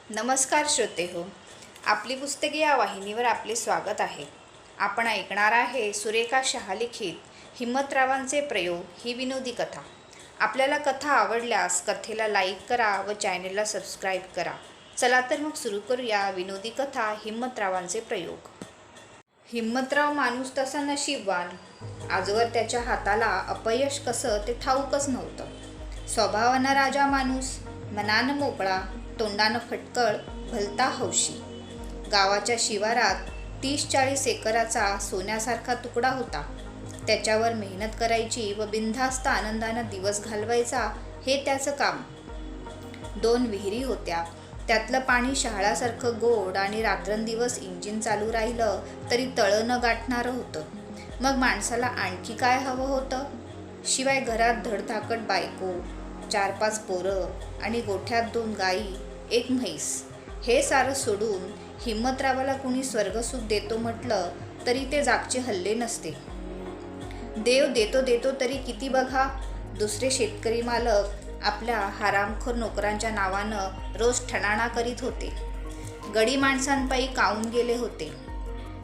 नमस्कार श्रोते हो, आपली पुस्तके या वाहिनीवर आपले स्वागत आहे. आपण ऐकणार आहे सुरेखा शहा लिखित हिम्मतरावांचे प्रयोग ही विनोदी कथा. आपल्याला कथा आवडल्यास कथेला लाईक करा व चॅनेलला सबस्क्राईब करा. चला तर मग सुरू करूया विनोदी कथा हिम्मतरावांचे प्रयोग. हिम्मतराव माणूस तसा नशीबवान. आजवर त्याच्या हाताला अपयश कसं ते ठाऊकच नव्हतं. स्वभावानं राजा माणूस, मनानं मोकळा, तोंडानं फटकळ, भलता हौशी. गावाच्या शिवारात 30-40 एकराचा सोन्यासारखा तुकडा होता. त्याच्यावर मेहनत करायची व बिनधास्त आनंदानं दिवस घालवायचा हे त्याचं काम. 2 विहिरी होत्या. त्यातलं पाणी शहाळासारखं गोड आणि रात्रंदिवस इंजिन चालू राहिलं तरी तळं न गाठणारं होतं. मग माणसाला आणखी काय हवं होतं? शिवाय घरात धडधाकट बायको, 4-5 पोरं आणि गोठ्यात 2 गाई, 1 म्हैस. हे सारं सोडून हिम्मतरावाला कुणी स्वर्गसुख देतो म्हटलं तरी ते जागचे हल्ले नसते. देव देतो देतो तरी किती बघा. दुसरे शेतकरी मालक आपल्या हरामखोर नोकरांच्या नावानं रोज ठणाणा करीत होते. गडी माणसांपायी काऊन गेले होते.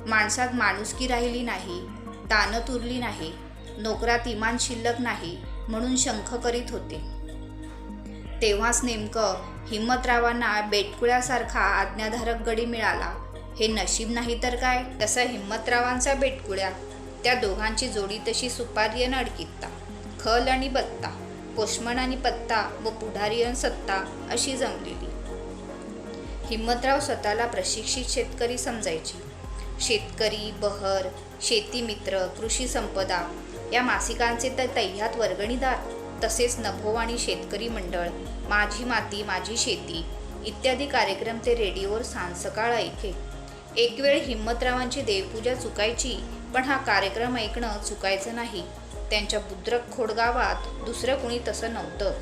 माणसात माणुसकी राहिली नाही, दानत उरली नाही, नोकरात इमान शिल्लक नाही म्हणून शंख करीत होते. तेव्हाच नेमकं हिम्मतरावांना बेटकुळ्यासारखा आज्ञाधारक गडी मिळाला. हे नशीब नाही तर काय. तसा हिम्मतरावांचा बेटकुळ्या, त्या दोघांची जोडी तशी सुपारी अन अडकित्ता, खल आणि बत्ता, पोषमण आणि पत्ता व पुढारी अन सत्ता अशी जमलेली. हिम्मतराव स्वतःला प्रशिक्षित शेतकरी समजायचे. शेतकरी, बहर, शेतीमित्र, कृषी संपदा या मासिकांचे तर तह्यात वर्गणीदार. तसेच नभोवाणी शेतकरी मंडळ, माझी माती माझी शेती इत्यादी कार्यक्रम ते रेडिओवर सांजसकाळ ऐके. एक वेळ हिम्मतरावांची देवपूजा चुकायची, पण हा कार्यक्रम ऐकणं चुकायचं नाही. त्यांच्या बुद्रक खोडगावात दुसरं कुणी तसं नव्हतं.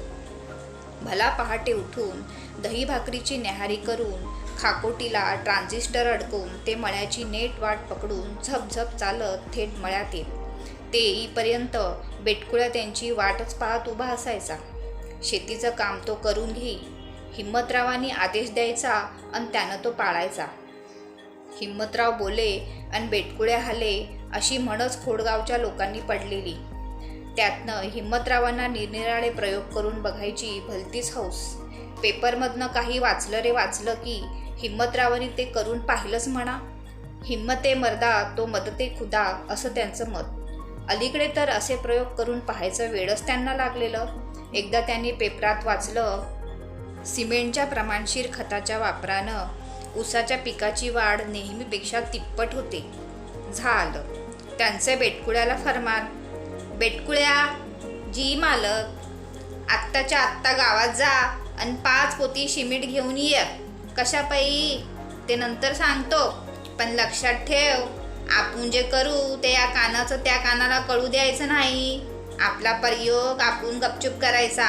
भला पहाटे उठून दही भाकरीची न्याहारी करून, खाकोटीला ट्रान्झिस्टर अडकून ते मळ्याची नेट वाट पकडून झपझप चालत थेट मळ्यात येत. ते येईपर्यंत बेटकुळ्या त्यांची वाटच पाहत उभा असायचा. शेतीचं काम तो करून घेई. हिम्मतरावांनी आदेश द्यायचा आणि त्यानं तो पाळायचा. हिम्मतराव बोले आणि बेटकुळ्या हले अशी म्हणच खोडगावच्या लोकांनी पडलेली. त्यातनं हिम्मतरावांना निरनिराळे प्रयोग करून बघायची भलतीच हौस. पेपरमधनं काही वाचलं रे वाचलं की हिम्मतरावांनी ते करून पाहिलंच म्हणा. हिम्मते मर्दा तो मदते खुदा असं त्यांचं मत. अलीकडे तर असे प्रयोग करून पाहायचं वेळच त्यांना लागलेलं. एकदा त्यांनी पेपरात वाचलं, सिमेंटच्या प्रमाणशीर खताच्या वापरानं ऊसाच्या पिकाची वाढ नेहमीपेक्षा तिप्पट होते. झालं त्यांचे बेटकुळ्याला फरमान, बेटकुळ्या, जी मालक, आत्ताच्या आत्ता गावात जा आणि 5 पोती सिमेंट घेऊन ये. कशापायी ते नंतर सांगतो, पण लक्षात ठेव, आपण जे करू ते या कानाचं त्या कानाला कळू द्यायचं नाही. आपला प्रयोग आपण गपचूप करायचा,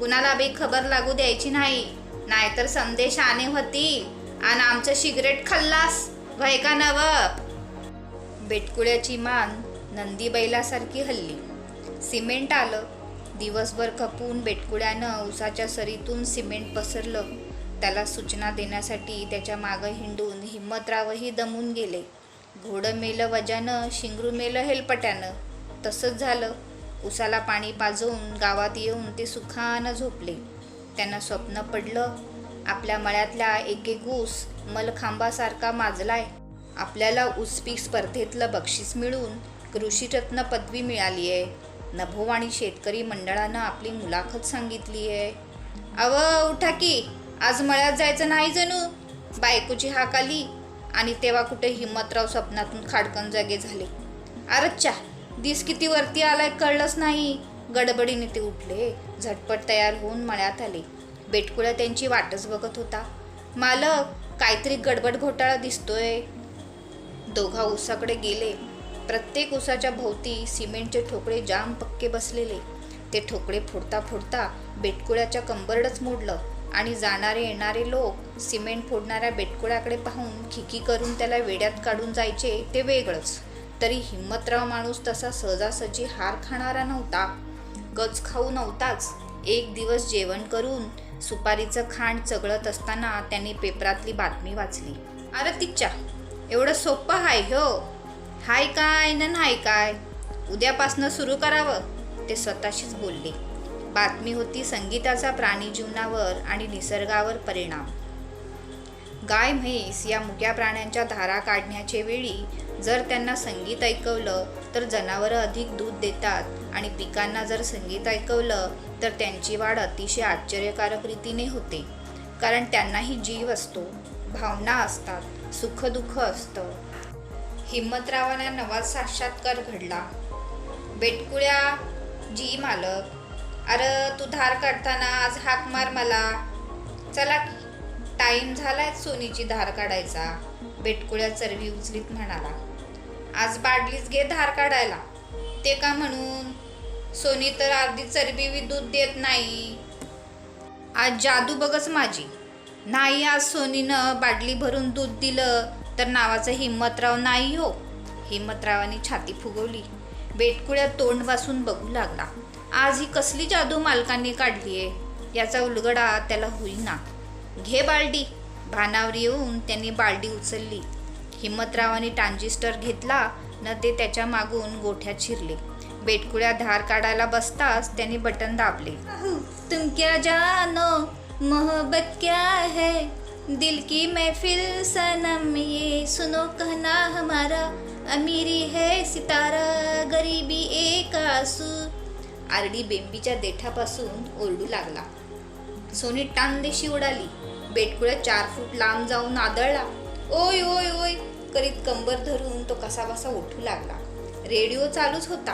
कुणाला बी खबर लागू द्यायची नाही, नाहीतर संदेश आणे होतील आणि आमचं सिगरेट खाल्लास व्हय का नव. बेटकुळ्याची मान नंदी बैलासारखी हल्ली. सिमेंट आलं. दिवसभर खपून बेटकुळ्यानं उसाच्या सरीतून सिमेंट पसरलं. त्याला सूचना देण्यासाठी त्याच्या मागं हिंडून हिम्मतरावही दमून गेले. घोडं मेलं वजानं, शिंगरू मेलं हेलपट्यानं. तसंच झालं. उसाला पाणी पाजवून गावात येऊन ते सुखानं झोपले. त्यांना स्वप्न पडलं, आपल्या मळ्यातल्या एक ऊस मलखांबासारखा माजलाय. आपल्याला ऊसपीक स्पर्धेतलं बक्षीस मिळून कृषीरत्न पदवी मिळाली आहे. नभोवाणी शेतकरी मंडळानं आपली मुलाखत सांगितली आहे. अव उठा की, आज मळ्यात जायचं नाही जणू, बायकोची हाक आली. आणि तेव्हा कुठे हिम्मतराव स्वप्नातून खाडकन जागे झाले. अरच्चा, दिस किती वरती आलाय कळलंच नाही. गडबडीने ते उठले. झटपट तयार होऊन मळ्यात आले. बेटकुळ्या त्यांची वाटच बघत होता. मालक, काहीतरी गडबड घोटाळा दिसतोय. दोघा ऊसाकडे गेले. प्रत्येक ऊसाच्या भोवती सिमेंटचे ठोकळे जाम पक्के बसलेले. ते ठोकळे फोडता फोडता बेटकुळ्याच्या कंबरडच मोडलं आणि जाणारे येणारे लोक सिमेंट फोडणाऱ्या बेटकुळ्याकडे पाहून खिकी करून त्याला वेड्यात काढून जायचे ते वेगळंच. तरी हिम्मतराव माणूस तसा सहजासहजी हार खाणारा नव्हता. गच खाऊ नव्हताच. एक दिवस जेवण करून सुपारीचं खांड चगळत असताना त्यांनी पेपरातली बातमी वाचली. अरे तिच्या, एवढं सोपं हाय हो, हाय काय न नाही काय, उद्यापासनं सुरू करावं, ते स्वतःशीच बोलले. बातमी होती संगीताचा प्राणी जीवनावर आणि निसर्गावर परिणाम. गाय म्हैस या मुक्या प्राण्यांच्या धारा काढण्याच्या वेळी जर त्यांना संगीत ऐकवलं तर जनावरं अधिक दूध देतात आणि पिकांना जर संगीत ऐकवलं तर त्यांची वाढ अतिशय आश्चर्यकारक रीतीने होते. कारण त्यांनाही जीव असतो, भावना असतात, सुखदुःख असतं. हिम्मतरावांना नवा साक्षात्कार घडला. बेटकुळ्या, जी मालक, अरे तू धार काढताना आज हाक मार मला. चला की, टाईम झालाय सोनीची धार काढायचा, बेटकुळ्या चरबी उचलीत म्हणाला. आज बाडलीच घे धार काढायला. ते का म्हणून? सोनी तर अर्धी चरबी बी दूध देत नाही. आज जादू बघच माझी. नाही आज सोनीनं बाटली भरून दूध दिलं तर नावाचं हिम्मतराव नाही हो. हिम्मतरावांनी छाती फुगवली. बेटकुळ्या तोंड वासून बघू लागला. आज ही कसली जादू मालकांनी काढलीये याचा उलगडा त्याला होईना. घे बालडी. भानावर येऊन त्यांनी बालडी उचलली. हिम्मतरावांनी ट्रान्झिस्टर घेतला न ते त्याच्या मागून गोठ्यात शिरले. बेटकुळ्या धार काढायला बसताच त्यांनी बटन दाबले. तुम क्या जानो मोहब्बत क्या है, दिल की महफिल सनम ये सुनो कहना हमारा, अमीरी है सितारा गरीबी एक आंसू. आरडी बेंबीच्या देठापासून ओरडू लागला. सोनी टांगदेशी उडाली. बेटकुळ्या 4 फूट लांब जाऊन आदळला. ओय ओय ओय करीत कंबर धरून तो कसाबसा उठू लागला. रेडिओ चालूच होता.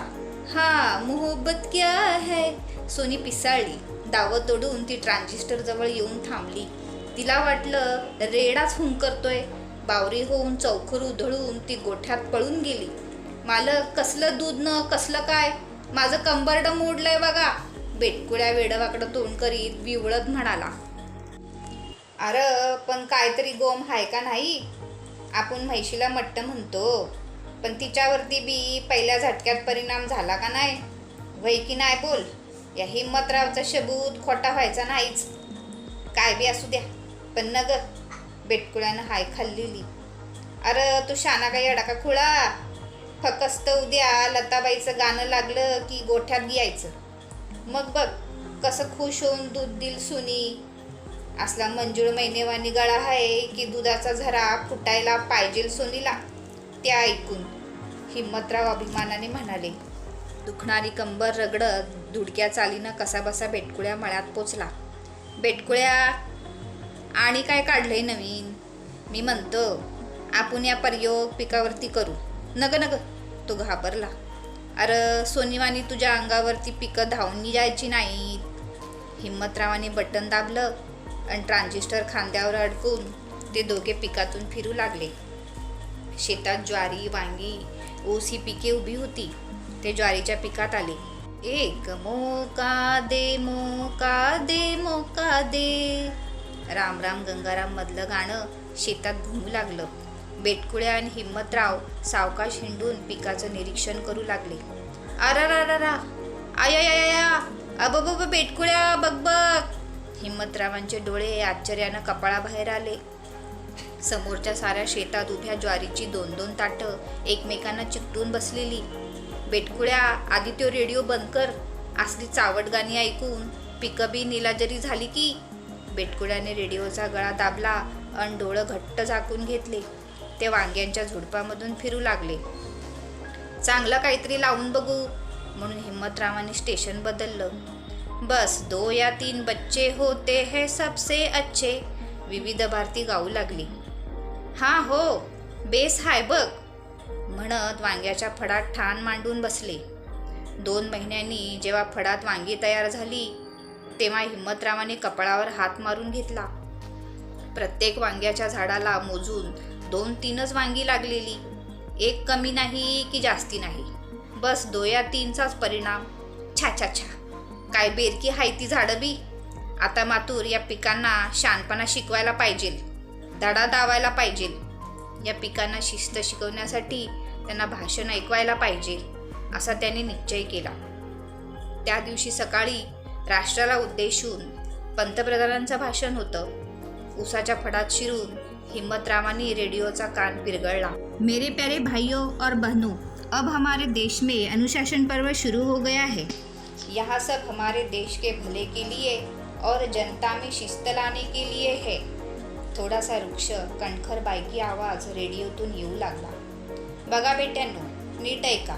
हा मोहब्बत क्या है. सोनी पिसाळली. दावत ओढून ती ट्रान्झिस्टर जवळ येऊन थांबली. तिला वाटलं रेडाच हुंकरतोय. बावरी होऊन चौखर उधळून ती गोठ्यात पळून गेली. मालक, कसलं दूध न कसलं काय, माझं कंबरड मोडलंय बघा. बेटकुळ्या वेडवाकडं तोंड करीत विवळत म्हणाला. अरे पण काहीतरी गोम हाय का नाही. आपण म्हैशीला मट्ट म्हणतो, पण तिच्यावरती बी पहिल्या झटक्यात परिणाम झाला का नाही. वय की नाही बोल. या हिम्मतरावचा सबूत खोटा व्हायचा नाहीच. काय बी असू द्या, पण न ग. बेटकुळ्यानं हाय खाल्लेली. अरे तू शाना काही अडाका खुळा. फकस्त उद्या लताबाईचं गाणं लागलं की गोठ्यात यायचं. मग बघ कसं खुश होऊन दूध दिल सुनी. असला मंजूळ महिनेवानी गळा आहे की दुधाचा झरा फुटायला पाहिजे सोनीला. त्या ऐकून हिम्मतराव अभिमानाने म्हणाले. दुखणारी कंबर रगडत धुडक्या चालीनं कसाबसा बेटकुळ्या मळ्यात पोचला. बेटकुळ्या, आणि काय काढलंय नवीन. मी म्हणतो आपण या प्रयोग पिकावरती करू. नग नग, तो घाबरला. अरे सोनीवानी तुझ्या अंगावरती पिकं धावून जायची नाहीत. हिम्मतरावांनी बटन दाबलं आणि ट्रान्झिस्टर खांद्यावर अडकून ते दोघे पिकातून फिरू लागले. शेतात ज्वारी, वांगी, ऊस ही पिके उभी होती. ते ज्वारीच्या पिकात आले. एक मोका दे, मोका दे, मोका दे. राम राम गंगाराम मधलं गाणं शेतात घुमू लागलं. बेटकुळ्या आणि हिम्मतराव सावकाश हिंडून पिकाचं निरीक्षण करू लागले. अरारारारा, आया, अबब बेटकुळ्या, बघ बघ. हिम्मतरावांचे डोळे आश्चर्यानं कपाळाबाहेर आले. समोरच्या साऱ्या शेतात उभ्या ज्वारीची 2-2 ताटं एकमेकांना चिकटून बसलेली. बेटकुळ्या, आधी तो रेडिओ बंद कर. असली चावट गाणी ऐकून पिकं बी निलाजरी झाली की. बेटकुळ्याने रेडिओचा गळा दाबला आणि डोळं घट्ट झाकून घेतले. ते वांग्यांच्या झुडपामधून फिरू लागले. चांगलं काहीतरी लावून बघू म्हणून हिम्मतरावांनी स्टेशन बदललं. बस 2 या 3 बच्चे होते हैं सबसे अच्छे, विविध भारती गाऊ लागली. हा हो, बेस हाय बघ म्हणत वांग्याच्या फडात ठाण मांडून बसले. 2 महिन्यांनी जेव्हा फडात वांगी तयार झाली तेव्हा हिम्मतरावांनी कपाळावर हात मारून घेतला. प्रत्येक वांग्याच्या झाडाला मोजून 2-3च वांगी लागलेली. एक कमी नाही की जास्ती नाही. बस 2 या 3चाच परिणाम. छा छा छा, काय बेरकी हाय ती झाडं बी. आता मातूर या पिकांना शानपणा शिकवायला पाहिजे, धडा दावायला पाहिजे. या पिकांना शिस्त शिकवण्यासाठी त्यांना भाषण ऐकवायला पाहिजे असा त्यांनी निश्चय केला. त्या दिवशी सकाळी राष्ट्राला उद्देशून पंतप्रधानांचं भाषण होतं. उसाच्या फडात शिरून हिम्मतरावांनी रेडिओचा कान पिरगळला. मेरे प्यारे भाइयों और बहनों, अब हमारे देश में अनुशासन पर्व शुरू हो गया है. यहाँ सब हमारे देश के भले के लिए और जनता में शिस्त लाने के लिए है. थोडासा रुक्ष कणखर बायकी आवाज रेडिओतून येऊ लागला. बघा बेट्यांनो, नीट ऐका.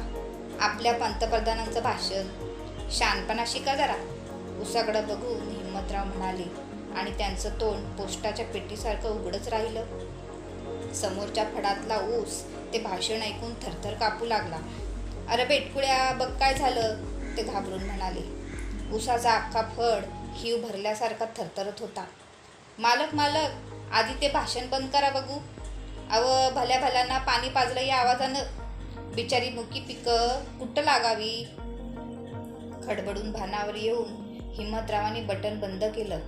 आपल्या पंतप्रधानांचं भाषण. शानपणा शिका जरा. उसाकडं बघून हिम्मतराव म्हणाले आणि त्यांचं तोंड पोस्टाच्या पेटीसारखं उघडच राहिलं. समोरच्या फडातला ऊस ते भाषण ऐकून थरथर कापू लागला. अरे बेटकुळ्या, बघ काय झालं, ते घाबरून म्हणाले. ऊसाचा अख्खा फड हिव भरल्यासारखा थरथरत होता. मालक मालक, आधी ते भाषण बंद करा बघू. अव भल्या भल्यांना पाणी पाजलं या आवाजानं. बिचारी मुकी पिकं कुठं लागावी. खडबडून भानावर येऊन हिम्मतरावांनी बटन बंद केलं.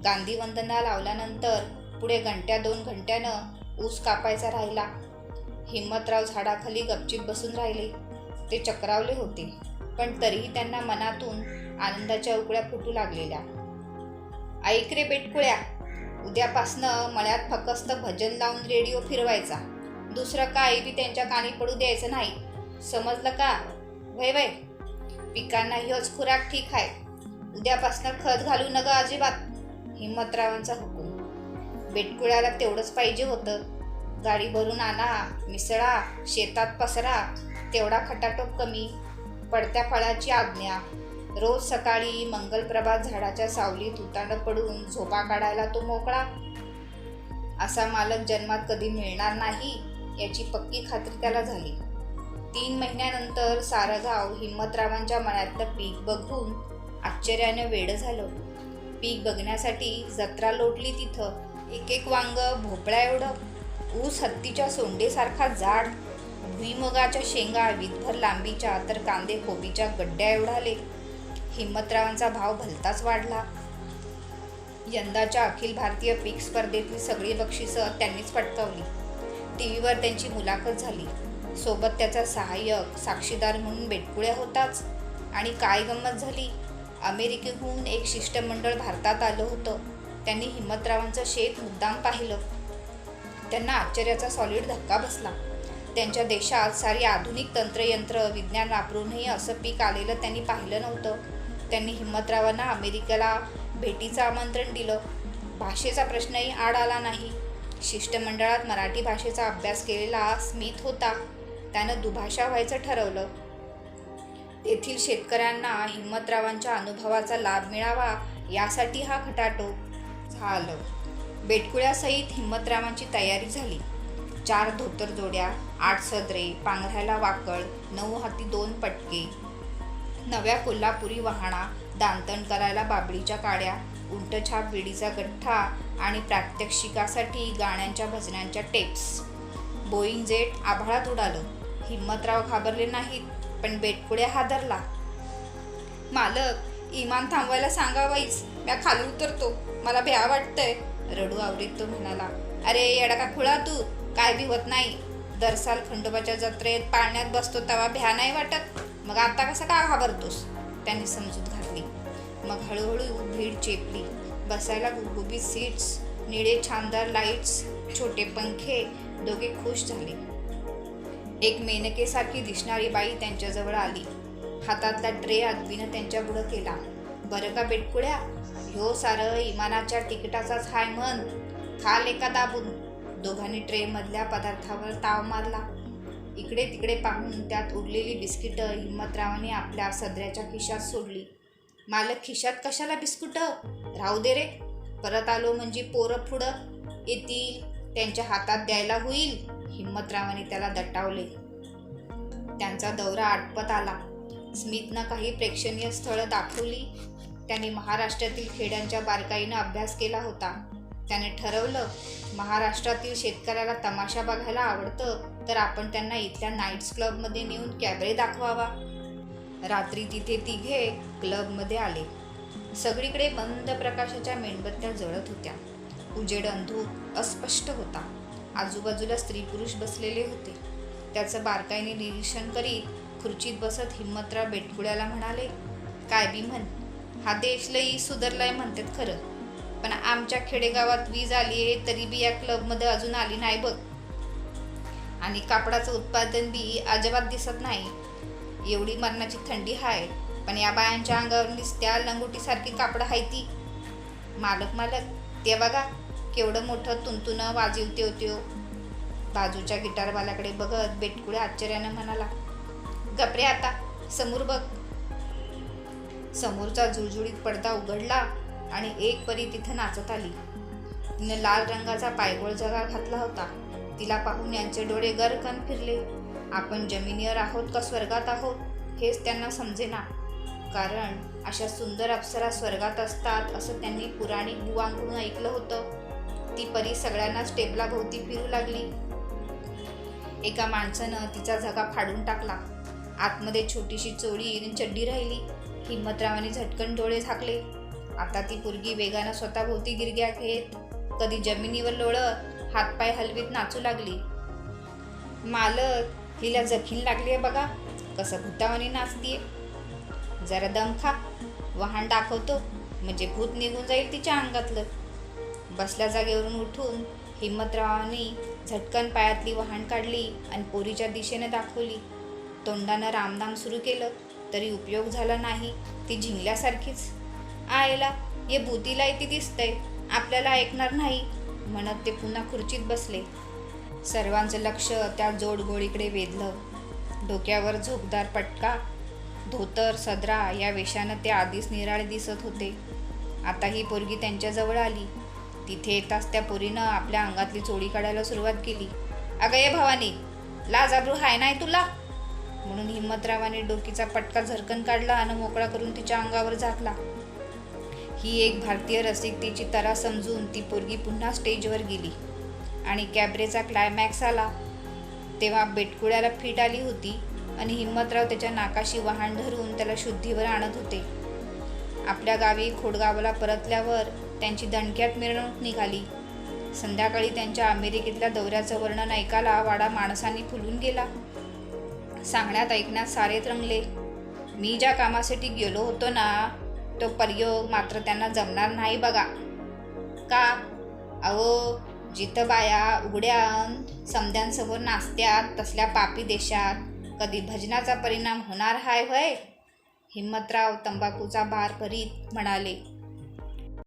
गांधी वंदना लावल्यानंतर पुढे घंट्या 2 घंट्यानं ऊस कापायचा राहिला. हिम्मतराव झाडाखाली गपचीप बसून राहिले. ते चक्रावले होते, पण तरीही त्यांना मनातून आनंदाच्या उकळ्या फुटू लागलेल्या. ऐक रे बेटकुळ्या, उद्यापासनं मळ्यात फक्त भजन लावून रेडिओ फिरवायचा. दुसरं काही बी त्यांच्या कानी पडू द्यायचं नाही. समजलं का? वय वय, पिकांना ह्योच खुराक ठीक आहे. उद्यापासनं खत घालू नका अजिबात. हिम्मतरावांचा हुकूम. बेटकुळ्याला तेवढंच पाहिजे होतं. गाडी भरून आणा, मिसळा, शेतात पसरा, तेवढा खटाटोप कमी. पडत्या फळाची आज्ञा. रोज सकाळी मंगलप्रभात झाडाच्या सावलीत उतांड पडून झोपा काढायला तो मोकळा. असा मालक जन्मात कधी मिळणार नाही याची पक्की खात्री त्याला झाली. 3 महिन्यानंतर सारं गाव हिम्मतरावांच्या मळ्यातलं पीक बघून आश्चर्याने वेडं झालं. पीक बघण्यासाठी जत्रा लोटली तिथं. एक वांग भोपळ्या एवढं, ऊस हत्तीच्या सोंडेसारखा जाड, भुईमुगाच्या शेंगा विधभर लांबीच्या, तर कांदे कोबीच्या गड्ड्या एवढाले. हिम्मतरावांचा भाव भलताच वाढला. यंदाच्या अखिल भारतीय पीक स्पर्धेतली सगळी बक्षिसं त्यांनीच पटकावली. टीव्हीवर त्यांची मुलाखत झाली. सोबत त्याचा सहाय्यक साक्षीदार म्हणून बेटकुळ्या होताच. आणि काय गंमत झाली, अमेरिकेहून एक शिष्टमंडळ भारतात आलं होतं. त्यांनी हिम्मतरावांचं शेत मुद्दाम पाहिलं. त्यांना आश्चर्याचा सॉलिड धक्का बसला. त्यांच्या देशात सारी आधुनिक तंत्रयंत्र विज्ञान वापरूनही असं पीक आलेलं त्यांनी पाहिलं नव्हतं. त्यांनी हिम्मतरावांना अमेरिकेला भेटीचं आमंत्रण दिलं. भाषेचा प्रश्नही आड आला नाही. शिष्टमंडळात मराठी भाषेचा अभ्यास केलेला स्मिथ होता. त्यानं दुभाषा व्हायचं ठरवलं. तेथील शेतकऱ्यांना हिम्मतरावांच्या अनुभवाचा लाभ मिळावा यासाठी हा खटाटोप झालं. बेटकुळ्यासहित हिम्मतरावांची तयारी झाली. 4 धोतर जोड्या, 8 सदरे, पांघरायला वाकळ, 9 हाती 2 पटके, नव्या कोल्हापुरी वहाणा, दांतण करायला बाबळीच्या काड्या, उंटछाप विडीचा गठ्ठा आणि प्रात्यक्षिकासाठी गाण्यांच्या भजनांच्या टेप्स. बोईंग जेट आभाळात उडालं. हिम्मतराव घाबरले नाहीत, पण बेटकुळ्या हादरला. मालक, इमान थांबवायला सांगावाईच, म्या खाली उतरतो, मला भ्या वाटतंय, रडू आवरीत तो म्हणाला. अरे येडा का खुळा तू, काय बी होत नाही. दरसाल खंडोबाच्या जत्रेत पाळण्यात बसतो तेव्हा भ्या नाही वाटत, मग आता कसं का घाबरतोस, त्यांनी समजूत घातली. मग हळूहळू भीड चेपली. बसायला गुबगुबीत सीट्स, निळे छानदार लाईट्स, छोटे पंखे. दोघे खुश झाले. एक मेनकेसारखी दिसणारी बाई त्यांच्याजवळ आली. हातातला ट्रे आदबीनं त्यांच्या पुढं केला. बरं का बेटकुळ्या, ह्यो सारं इमानाच्या तिकिटाचाच हाय म्हण, खा लेका दाबून. दोघांनी ट्रेमधल्या पदार्थावर ताव मारला. इकडे तिकडे पाहून त्यात उरलेली बिस्किटं हिम्मतरावांनी आपल्या सदऱ्याच्या खिशात सोडली. मालक, खिशात कशाला बिस्कुटं, राहू दे रे, परत आलो म्हणजे पोरं पुढं येतील, त्यांच्या हातात द्यायला होईल. हिम्मतरावांनी त्याला दटावले. त्यांचा दौरा आटपत आला. स्मिथनं काही प्रेक्षणीय स्थळं दाखवली. त्याने महाराष्ट्रातील खेड्यांच्या बारकाईनं अभ्यास केला होता. त्याने ठरवलं, महाराष्ट्रातील शेतकऱ्याला तमाशा बघायला आवडतं तर आपण त्यांना इथल्या नाईट्स क्लबमध्ये नेऊन कॅबरे दाखवावा. रात्री तिथे तिघे क्लबमध्ये आले. सगळीकडे मंद प्रकाशाच्या मेणबत्त्या जळत होत्या. उजेड अंधूक अस्पष्ट होता. आजूबाजूला स्त्री पुरुष बसलेले होते. त्याचं बारकाईने निरीक्षण करीत खुर्चीत बसत हिम्मतराव बेटकुळ्याला म्हणाले, काय बी म्हण, हा देश लई सुधारलाय म्हणतात खरं, पण आमच्या खेडेगावात वीज आली आहे तरी बी या क्लबमध्ये अजून आली नाही बघ. आणि कापडाचं उत्पादन बी अजिबात दिसत नाही. एवढी मरणाची थंडी आहे, पण या बायांच्या अंगावर दिसत्या लंगोटीसारखी कापडं आहे ती. मालक ते बघा केवढं मोठं तुंतुनं वाजवते होते. बाजूच्या गिटारवाल्याकडे बघत बेटकुळे आश्चर्यानं म्हणाला, गपरे आता समोर बघ. समोरचा जुळजुळीत पडदा उघडला आणि एक परी तिथं नाचत आली. तिनं लाल रंगाचा पायगोळ जगा घातला होता. तिला पाहून यांचे डोळे गरकन फिरले. आपण जमिनीवर आहोत का स्वर्गात आहोत हेच त्यांना समजेना. कारण अशा सुंदर अप्सरा स्वर्गात असतात असं त्यांनी पुराणिक बुवांकडून ऐकलं होतं. ती परी सगळ्यांनाच टेबलाभोवती फिरू लागली. एका माणसानं तिचा झगा फाडून टाकला. आतमध्ये छोटीशी चोळी आणि चड्डी राहिली. हिम्मतरावांनी झटकन डोळे झाकले. आता ती पोरगी वेगानं स्वतःभोवती गिरग्या घेत कधी जमिनीवर लोळत हातपाय हलवीत नाचू लागली. मालक, हिला जखीन लागली आहे बघा, कसं भूतावानी नाचतीये. जरा दम खा, वाहन दाखवतो म्हणजे भूत निघून जाईल तिच्या अंगातलं. बसल्या जागेवरून उठून हिम्मतरावांनी झटकन पायातली वाहन काढली आणि पोरीच्या दिशेने दाखवली. तोंडानं रामनाम सुरू केलं तरी उपयोग झाला नाही. ती झिंगल्यासारखीच. आयला ये भूतीला इथे दिसतंय, आपल्याला ऐकणार नाही म्हणत ते पुन्हा खुर्चीत बसले. सर्वांचं लक्ष त्या जोडगोळीकडे वेधलं. डोक्यावर झोपदार पटका, धोतर सदरा या वेशानं ते आधीच निराळे दिसत होते. आता ही पोरगी त्यांच्याजवळ आली. तिथे येताच त्या पोरीनं आपल्या अंगातली चोळी काढायला सुरुवात केली. अगं ये भवानी, लाज आबरू हाय नाही तुला, म्हणून हिम्मतरावाने डोकीचा पटका झरकन काढला आणि मोकळा करून तिच्या अंगावर झाकला. ही एक भारतीय रसिकतेची तरा समजून ती पोरगी पुन्हा स्टेजवर गेली आणि कॅबरेचा क्लायमॅक्स आला. तेव्हा बेटकुळ्याला फीट आली होती आणि हिम्मतराव त्याच्या नाकाशी वाहन धरून त्याला शुद्धीवर आणत होते. आपल्या गावी खोडगावाला परतल्यावर त्यांची दणक्यात मिरवणूक निघाली. संध्याकाळी त्यांच्या अमेरिकेतल्या दौऱ्याचं वर्णन ऐकायला वाडा माणसांनी फुलून गेला. सांगण्यात ऐकण्यात सारे रंगले. मी ज्या कामासाठी गेलो होतो ना, तो प्रयोग मात्र त्यांना जमणार नाही बघा. का? अहो, जिथं बाया उघड्यान समद्यांसमोर नाचत्यात तसल्या पापी देशात कधी भजनाचा परिणाम होणार हाय होय? हिम्मतराव तंबाखूचा भार भरीत म्हणाले.